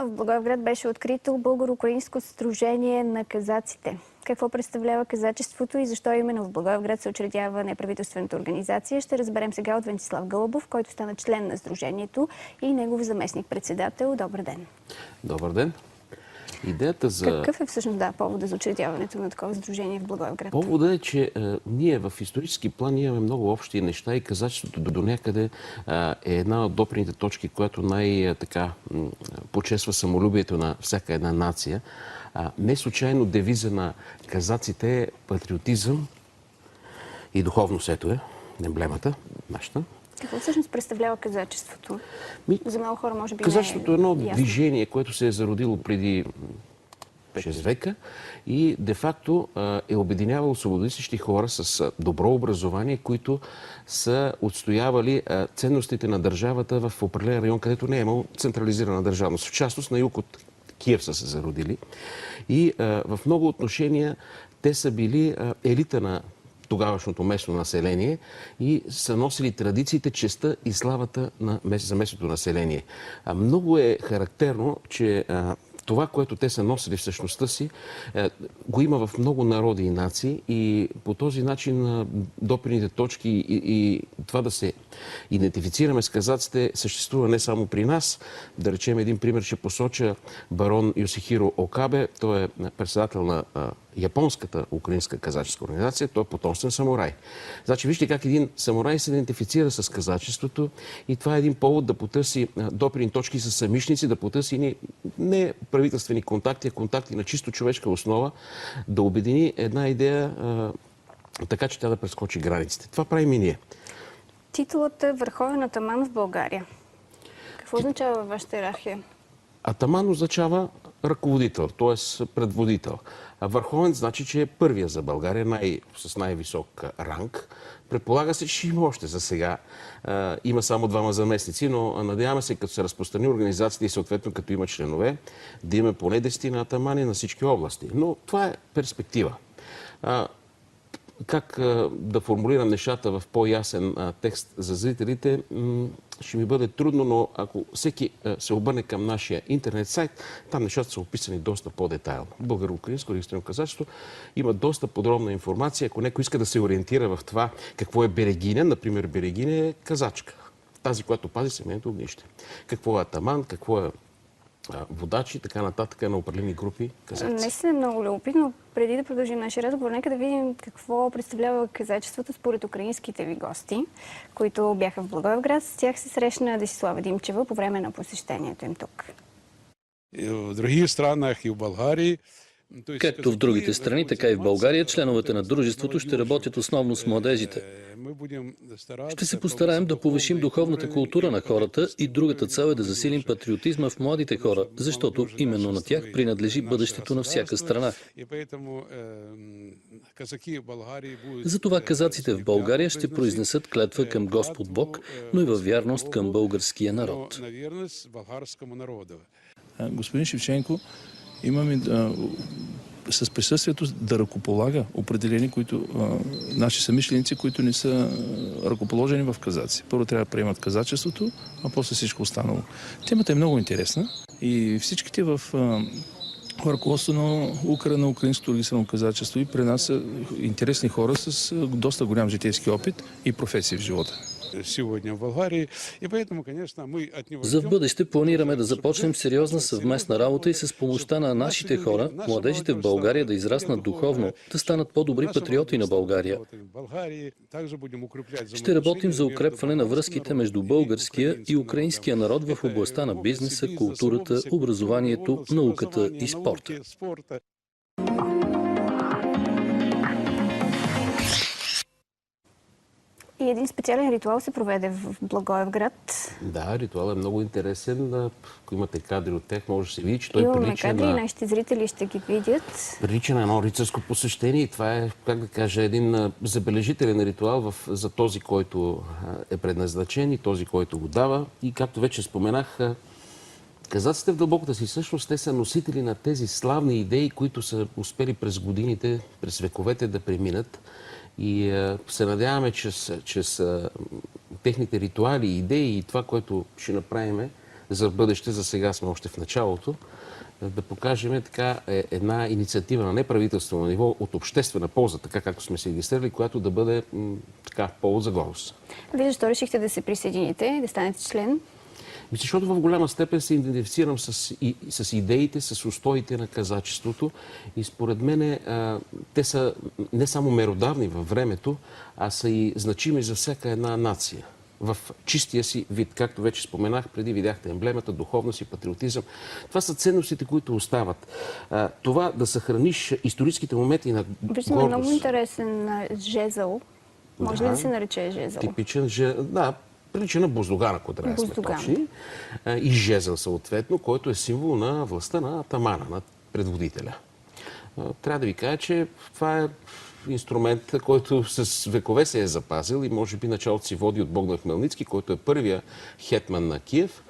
В Благоевград беше открито Българо-украинско сдружение на казаците. Какво представлява казачеството и защо именно в Благоевград се учредява неправителствената организация, ще разберем сега от Венцислав Гълъбов, който стана член на сдружението и негов заместник-председател. Добър ден! Добър ден! Идеята за... Какъв е всъщност повода за учредяването на такова сдружение в Благоевград? Повода е, че ние в исторически план имаме много общи неща и казачеството до някъде е една от допрените точки, която най-така почесва самолюбието на всяка една нация. Не случайно девиза на казаците е патриотизъм и духовност. Ето е емблемата нашата. Какво всъщност представлява казачеството? За много хора може би казачеството е едно движение, което се е зародило преди 6 века и де-факто е обединявало свободомислещи хора с добро образование, които са отстоявали ценностите на държавата в определен район, където не е имало централизирана държавност. В частност на юг от Киев са се зародили. И в много отношения те са били елита на тогавашното местно население и са носили традициите, честта и славата за местното население. Много е характерно, че това, което те са носили в същността си, го има в много народи и нации и по този начин допрените точки и това да се идентифицираме с казаците съществува не само при нас. Да речем един пример ще посоча барон Йосихиро Окабе. Той е председател на японската украинска казаческа организация. Той е потомствен самурай. Значи вижте как един самурай се идентифицира с казачеството и това е един повод да потърси допирни точки с самишници, да потърси не правителствени контакти, а контакти на чисто човешка основа, да обедини една идея така, че тя да прескочи границите. Това правим и ние. Титулът е върховен атаман в България. Какво означава във вашата иерархия? Атаман означава ръководител, т.е. предводител. Върховен значи, че е първия за България, с най-висок ранг. Предполага се, че има още за сега. Има само 2 заместници, но надяваме се, като се разпространи организацията и съответно като има членове, да има поне 10 атамани на всички области. Но това е перспектива. Как да формулирам нещата в по-ясен текст за зрителите, ще ми бъде трудно, но ако всеки се обърне към нашия интернет сайт, там нещата са описани доста по-детайлно. Българо-украинско регистрирано казачество има доста подробна информация. Ако някой иска да се ориентира в това какво е берегиня, например, берегиня е казачка. Тази, която пази семейното огнище. Какво е атаман, какво е водачи и така нататък на определени групи казаци. Наистина е много любопитно. Преди да продължим нашия разговор, нека да видим какво представлява казачеството според украинските ви гости, които бяха в Благоевград. С тях се срещна Десислава Димчева по време на посещението им тук. И в других странах, и в България. Както в другите страни, така и в България, членовете на дружеството ще работят основно с младежите. Ще се постараем да повишим духовната култура на хората и другата цел е да засилим патриотизма в младите хора, защото именно на тях принадлежи бъдещето на всяка страна. Затова казаците в България ще произнесат клетва към Господ Бог, но и във вярност към българския народ. Господин Шевченко, имаме с присъствието да ръкополага определени, наши самишленици, които не са ръкоположени в казаци. Първо трябва да приемат казачеството, а после всичко останало. Темата е много интересна и всичките в ръководство на украинското регистрирано казачество и при нас са интересни хора с доста голям житейски опит и професии в живота. За в бъдеще планираме да започнем сериозна съвместна работа и с помощта на нашите хора, младежите в България да израснат духовно, да станат по-добри патриоти на България. Ще работим за укрепване на връзките между българския и украинския народ в областта на бизнеса, културата, образованието, науката и спорта. И един специален ритуал се проведе в Благоевград. Да, ритуал е много интересен. Ако имате кадри от тях, може да се види, че той имаме кадри, нашите зрители ще ги видят. Прилича на едно рицарско посещение и това е, как да кажа, един забележителен ритуал за този, който е предназначен и този, който го дава. И както вече споменах, казаците в дълбоката си същност, те са носители на тези славни идеи, които са успели през годините, през вековете да преминат. И се надяваме, чрез техните ритуали, идеи и това, което ще направим, за бъдеще, за сега сме още в началото, да покажем така една инициатива на неправителствено ниво от обществена полза, така както сме се регистрирали, която да бъде така повод за гордост. Вие защо решихте да се присъедините, да станете член? Защото в голяма степен се идентифицирам с идеите, с устоите на казачеството и според мен те са не само меродавни във времето, а са и значими за всяка една нация. В чистия си вид, както вече споменах, преди видяхте емблемата, духовност и патриотизъм. Това са ценностите, които остават. Това да съхраниш историческите моменти на Виждаме гордост. много интересен жезъл. Може ли да се нарече жезъл? Типичен жезъл, да. Прилича на Боздоган, ако трябва да сме точни. И жезъл съответно, който е символ на властта на атамана, на предводителя. Трябва да ви кажа, че това е инструмент, който с векове се е запазил и може би началото си води от Богдан Хмелницки, който е първия хетман на Киев,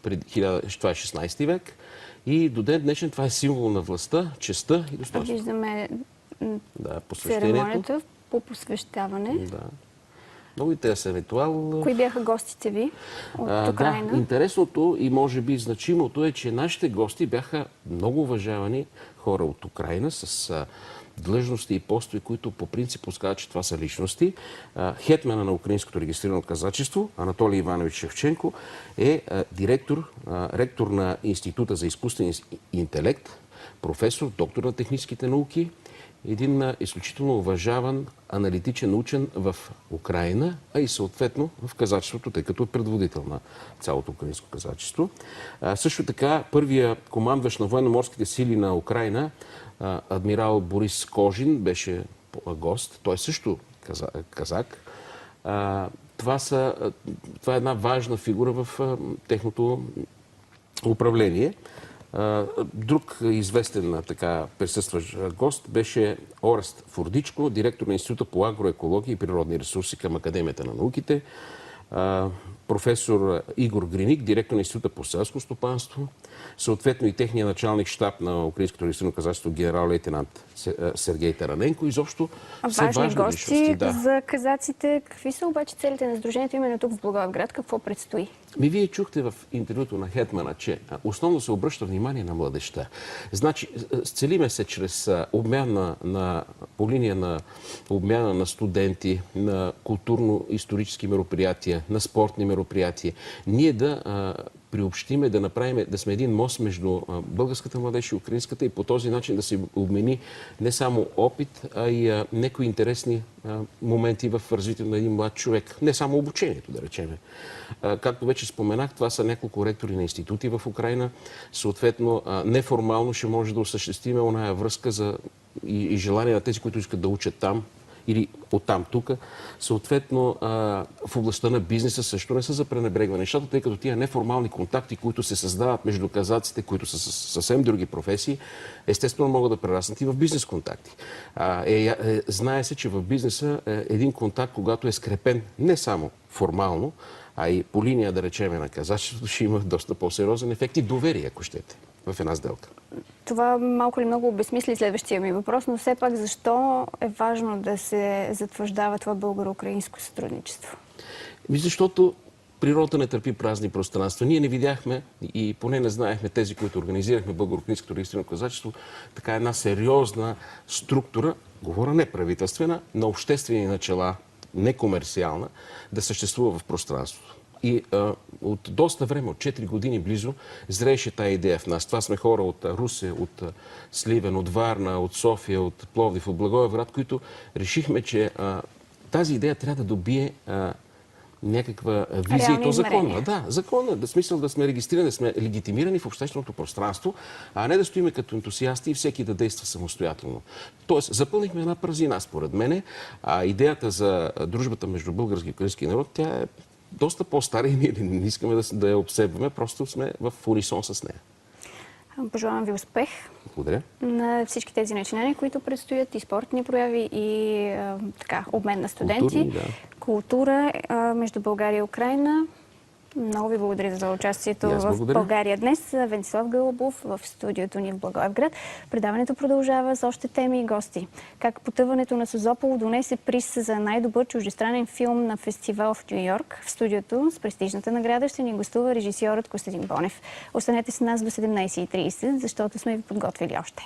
това е 16 век. И до ден днешен това е символ на властта, честта и достоинството. Виждаме посвещението. церемонията по посвещаване. Да. Много интересен ритуал. Кои бяха гостите ви от Украйна? Да, интересното и може би значимото е, че нашите гости бяха много уважавани хора от Украйна с длъжности и постове, които по принцип казват, че това са личности. Хетмана на украинското регистрирано казачество, Анатолий Иванович Шевченко, е ректор на Института за изкуствен интелект, професор, доктор на техническите науки, един изключително уважаван аналитичен учен в Украйна, а и съответно в казачеството, тъй като е предводител на цялото украинско казачество. Също така, първия командващ на военно-морските сили на Украйна, адмирал Борис Кожин, беше гост. Той е също казак. Това е една важна фигура в техното управление. Друг известен така присъстващ гост беше Орест Фурдичко, директор на Института по агроекология и природни ресурси към Академията на науките, професор Игор Гриник, директор на Института по селско стопанство, съответно и техният началник щаб на Украинското регистрирано казачество генерал-лейтенант Сергей Тараненко. Изобщо са важни гости за казаците. Какви са обаче целите на сдружението именно тук в Благоевград? Какво предстои? Вие чухте в интервюто на хетмана, че основно се обръща внимание на младежта. Значи, целиме се чрез обмяна по линия на обмяна на студенти, на културно-исторически мероприятия, на спортни мероприятия. Ние да приобщиме, да направим, да сме един мост между българската младеж и украинската и по този начин да се обмени не само опит, а и някои интересни моменти в развитието на един млад човек. Не само обучението, да речеме. Както вече споменах, това са няколко ректори на институти в Украйна. Съответно, неформално ще може да осъществиме оная връзка и желание на тези, които искат да учат там, или оттам тук. Съответно, в областта на бизнеса също не са за пренебрегване нещата, тъй като тия неформални контакти, които се създават между казаците, които са съвсем други професии, естествено могат да прераснат и в бизнес контакти. Знае се, че в бизнеса един контакт, когато е скрепен не само формално, а и по линия, да речем, на казачеството, ще има доста по-сериозен ефект и доверие, ако щете, в една сделка. Това малко ли много обезмисли следващия ми въпрос, но все пак защо е важно да се затвърждава това българо-украинско сътрудничество? Защото природата не търпи празни пространства. Ние не видяхме и поне не знаехме тези, които организирахме българо-украинското регистрирано казачество, така една сериозна структура, говоря не правителствена, на обществени начала, некомерциална, да съществува в пространството. И от доста време, от 4 години близо, зрееше тая идея в нас. Това сме хора от Русе, от Сливен, от Варна, от София, от Пловдив, от Благоевград, които решихме, че тази идея трябва да добие някаква визия и то законна. Да, законна. Да смисъл да сме регистрирани, да сме легитимирани в общественото пространство, а не да стоиме като ентусиасти и всеки да действа самостоятелно. Тоест, запълнихме една празнина, според мене, а идеята за дружбата между български и украински народ, тя е доста по-стара и ние не искаме да я обсебваме, просто сме в унисон с нея. Пожелавам ви успех. Благодаря. На всички тези начинания, които предстоят, и спортни прояви, и обмен на студенти. Културни, да. Култура между България и Украйна. Много ви благодаря за участието И аз в благодаря. България днес. Венцислав Гълъбов в студиото ни в Благоевград. Предаването продължава с още теми и гости. Как потъването на Созопол донесе приз за най-добър чуждестранен филм на фестивал в Ню Йорк. В студиото с престижната награда ще ни гостува режисьорът Костадин Бонев. Останете с нас до 17:30, защото сме ви подготвили още.